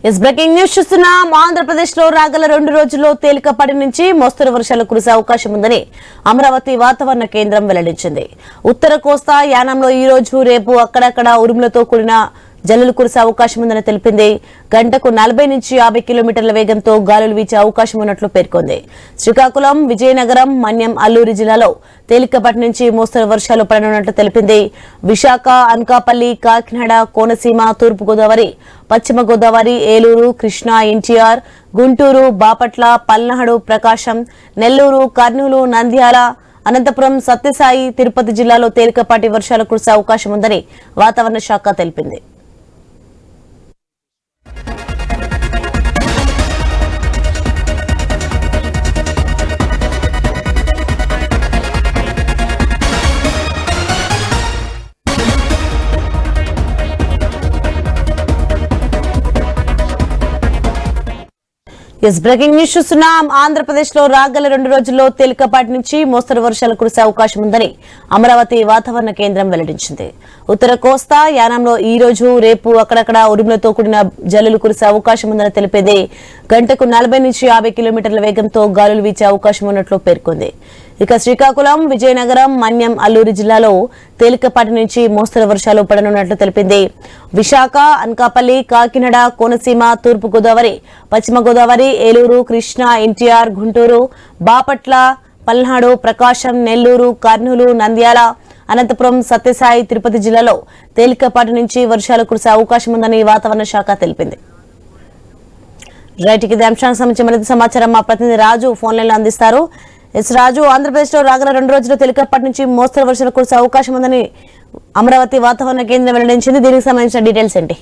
Breaking news చూస్తున్నాం. ఆంధ్రప్రదేశ్ లో రాగల 2 రోజుల్లో తేలికపాటి నుంచి మోస్తరు వర్షాలు కురిసే అవకాశం ఉందని అమరావతి వాతావరణ కేంద్రం వెల్లడించింది. ఉత్తర కోస్తా యానంలో ఈ రోజు రేపు అక్కడక్కడ ఉరుములతో కూడిన జల్లులు కురిసే అవకాశం ఉందని తెలిపింది. గంటకు 40 నుంచి 50 కిలోమీటర్ల వేగంతో గాలులు వీచే అవకాశం ఉన్నట్లు పేర్కొంది. శ్రీకాకుళం, విజయనగరం, మన్యం, అల్లూరి జిల్లాలో తేలికపాటి నుంచి మోస్తరు వర్షాలు పడనున్నట్లు తెలిపింది. విశాఖ, అనకాపల్లి, కాకినాడ, కోనసీమ, తూర్పు గోదావరి, పశ్చిమ గోదావరి, ఏలూరు, కృష్ణా, ఎన్టీఆర్, గుంటూరు, బాపట్ల, పల్నాడు, ప్రకాశం, నెల్లూరు, కర్నూలు, నంద్యాల, అనంతపురం, సత్యసాయి, తిరుపతి జిల్లాలో తేలికపాటి వర్షాలు కురిసే అవకాశం ఉందని వాతావరణ శాఖ తెలిపింది. బ్రేకింగ్ న్యూస్ చూస్తున్నాం. ఆంధ్రప్రదేశ్ లో రాగల 2 రోజుల్లో తేలికపాటి నుంచి మోస్తరు వర్షాలు కురిసే అవకాశం ఉందని అమరావతి వాతావరణ కేంద్రం వెల్లడించింది. ఉత్తర కోస్తా యానంలో ఈ రోజు రేపు అక్కడక్కడ ఉరుములతో కూడిన జల్లులు కురిసే అవకాశం ఉందని తెలిపింది. గంటకు 40 నుంచి 50 కిలోమీటర్ల వేగంతో గాలులు వీచే అవకాశం ఉన్నట్లు పేర్కొంది. ఇక శ్రీకాకుళం, విజయనగరం, మన్యం, అల్లూరి జిల్లాలో తేలికపాటి నుంచి మోస్తరు వర్షాలు పడనున్నట్లు తెలిపింది. విశాఖ, అనకాపల్లి, కాకినాడ, కోనసీమ, తూర్పు గోదావరి, పశ్చిమ గోదావరి, ఏలూరు, కృష్ణా, ఎన్టీఆర్, గుంటూరు, బాపట్ల, పల్నాడు, ప్రకాశం, నెల్లూరు, కర్నూలు, నంద్యాల, అనంతపురం, సత్యసాయి, తిరుపతి జిల్లాలో తేలికపాటి నుంచి వర్షాలు కురిసే అవకాశం ఉందని వాతావరణ శాఖ తెలిపింది. రైట్, ఇదే అంశానికి సంబంధించి మరింత సమాచారం మా ప్రతినిధి రాజు ఫోన్ లైన్ లో అందిస్తారు. రాజు, ఆంధ్రప్రదేశ్ లో రాగల 2 రోజుల్లో తేలికపాటి నుంచి మోస్తరు వర్షాలు కురిసే అవకాశం ఉందని అమరావతి వాతావరణ కేంద్రం వెల్లడించింది. దీనికి సంబంధించిన డీటెయిల్స్ ఏంటి?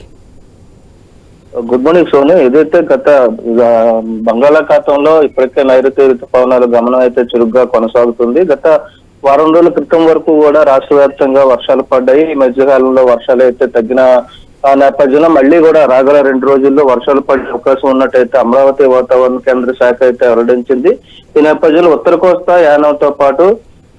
Good morning Soni. ఏదైతే గత బంగాళాఖాతంలో ఇప్పటికే నైరుతి ఋతుపవనాల గమనం అయితే చురుగ్గా కొనసాగుతుంది. గత వారం రోజుల క్రితం వరకు కూడా రాష్ట్ర వ్యాప్తంగా వర్షాలు పడ్డాయి. ఈ మధ్యకాలంలో వర్షాలు అయితే తగ్గిన నేపథ్యంలో మళ్లీ కూడా రాగల 2 రోజుల్లో వర్షాలు పడే అవకాశం ఉన్నట్టయితే అమరావతి వాతావరణ కేంద్ర శాఖ అయితే వెల్లడించింది. ఈ నేపథ్యంలో ఉత్తర కోస్తా యానంతో పాటు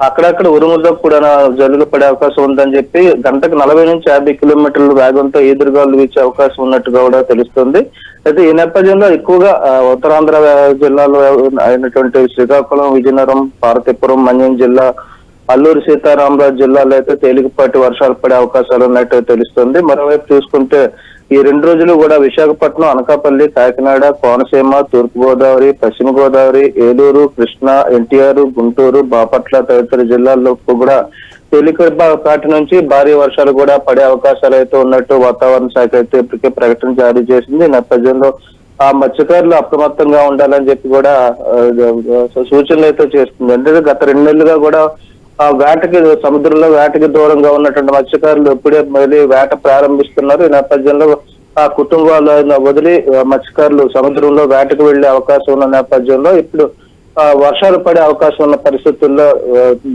అక్కడక్కడ ఉరుములతో కూడా జల్లులు పడే అవకాశం ఉందని చెప్పి గంటకు 40 నుంచి 50 కిలోమీటర్ల వేగంతో ఈదురుగాలు వీచే అవకాశం ఉన్నట్టుగా కూడా తెలుస్తుంది. అయితే ఈ నేపథ్యంలో ఎక్కువగా ఉత్తరాంధ్ర జిల్లాలో అయినటువంటి శ్రీకాకుళం, విజయనగరం, పార్వతీపురం, మన్యం జిల్లా, అల్లూరి సీతారామరాజు జిల్లాలో అయితే తేలికపాటి వర్షాలు పడే అవకాశాలు ఉన్నట్టు తెలుస్తుంది. మరోవైపు చూసుకుంటే ఈ 2 రోజులు కూడా విశాఖపట్నం, అనకాపల్లి, కాకినాడ, కోనసీమ, తూర్పు గోదావరి, పశ్చిమ గోదావరి, ఏలూరు, కృష్ణా, ఎన్టీఆర్, గుంటూరు, బాపట్ల తదితర జిల్లాల్లో కూడా తేలికపాటి నుంచి భారీ వర్షాలు కూడా పడే అవకాశాలు అయితే ఉన్నట్టు వాతావరణ శాఖ అయితే ఇప్పటికే ప్రకటన జారీ చేసింది. ఈ నేపథ్యంలో ఆ మత్స్యకారులు అప్రమత్తంగా ఉండాలని చెప్పి కూడా సూచనలు అయితే చేస్తుంది. అంటే గత 2 నెలలుగా కూడా ఆ వేటకి సముద్రంలో వేటకి దూరంగా ఉన్నటువంటి మత్స్యకారులు ఎప్పుడే మళ్ళీ వేట ప్రారంభిస్తున్నారు. ఈ నేపథ్యంలో ఆ కుటుంబాలను వదిలి మత్స్యకారులు సముద్రంలో వేటకు వెళ్లే అవకాశం ఉన్న నేపథ్యంలో ఇప్పుడు వర్షాలు పడే అవకాశం ఉన్న పరిస్థితుల్లో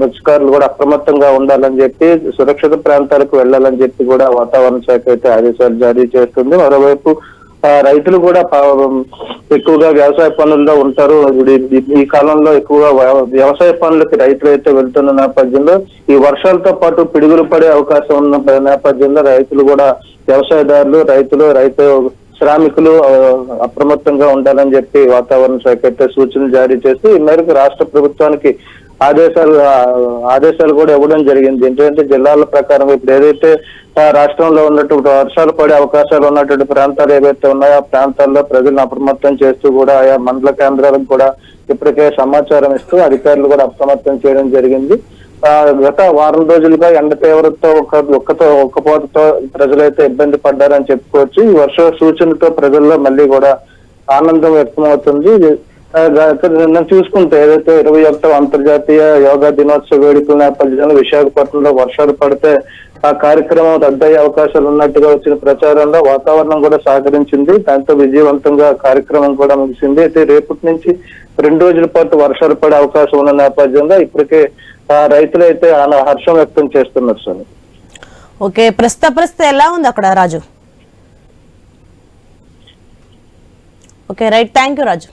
మత్స్యకారులు కూడా అప్రమత్తంగా ఉండాలని చెప్పి సురక్షిత ప్రాంతాలకు వెళ్లాలని చెప్పి కూడా వాతావరణ శాఖ అయితే ఆదేశాలు జారీ చేస్తుంది. మరోవైపు రైతులు కూడా ఎక్కువగా వ్యవసాయ పనుల్లో ఉంటారు. ఈ కాలంలో ఎక్కువగా వ్యవసాయ పనులకి రైతులు అయితే వెళ్తున్న నేపథ్యంలో ఈ వర్షాలతో పాటు పిడుగులు పడే అవకాశం ఉన్న నేపథ్యంలో రైతులు కూడా వ్యవసాయదారులు, రైతు శ్రామికులు అప్రమత్తంగా ఉండాలని చెప్పి వాతావరణ శాఖ అయితే సూచనలు జారీ చేస్తూ ఈ మేరకు రాష్ట్ర ప్రభుత్వానికి ఆదేశాలు కూడా ఇవ్వడం జరిగింది. ఏంటంటే జిల్లాల ప్రకారం ఇప్పుడు ఏదైతే రాష్ట్రంలో ఉన్నటువంటి వర్షాలు పడే అవకాశాలు ఉన్నటువంటి ప్రాంతాలు ఏవైతే ఉన్నాయో ఆ ప్రాంతాల్లో ప్రజలను అప్రమత్తం చేస్తూ కూడా ఆయా మండల కేంద్రాలకు కూడా ఇప్పటికే సమాచారం ఇస్తూ అధికారులు కూడా అప్రమత్తం చేయడం జరిగింది. గత వారం రోజులుగా ఎండ తీవ్రతతో ఒక్కపోతతో ప్రజలైతే ఇబ్బంది పడ్డారని చెప్పుకోవచ్చు. ఈ వర్ష సూచనతో ప్రజల్లో మళ్ళీ కూడా ఆనందం వ్యక్తమవుతుంది. నిన్న చూసుకుంటే ఏదైతే 21వ అంతర్జాతీయ యోగా దినోత్సవ వేడుకల నేపథ్యంలో విశాఖపట్నంలో వర్షాలు పడితే ఆ కార్యక్రమం రద్దయ్యే అవకాశాలు ఉన్నట్టుగా వచ్చిన ప్రచారంలో వాతావరణం కూడా సహకరించింది. దాంతో విజయవంతంగా కార్యక్రమం కూడా ముగిసింది. అయితే రేపటి నుంచి 2 రోజుల పాటు వర్షాలు పడే అవకాశం ఉన్న నేపథ్యంలో ఇప్పటికే రైతులు అయితే హర్షం వ్యక్తం చేస్తున్నారు. సార్, ఓకే, ప్రస్తుత పరిస్థితి ఎలా ఉంది అక్కడ Raju? Okay, right, thank you Raju.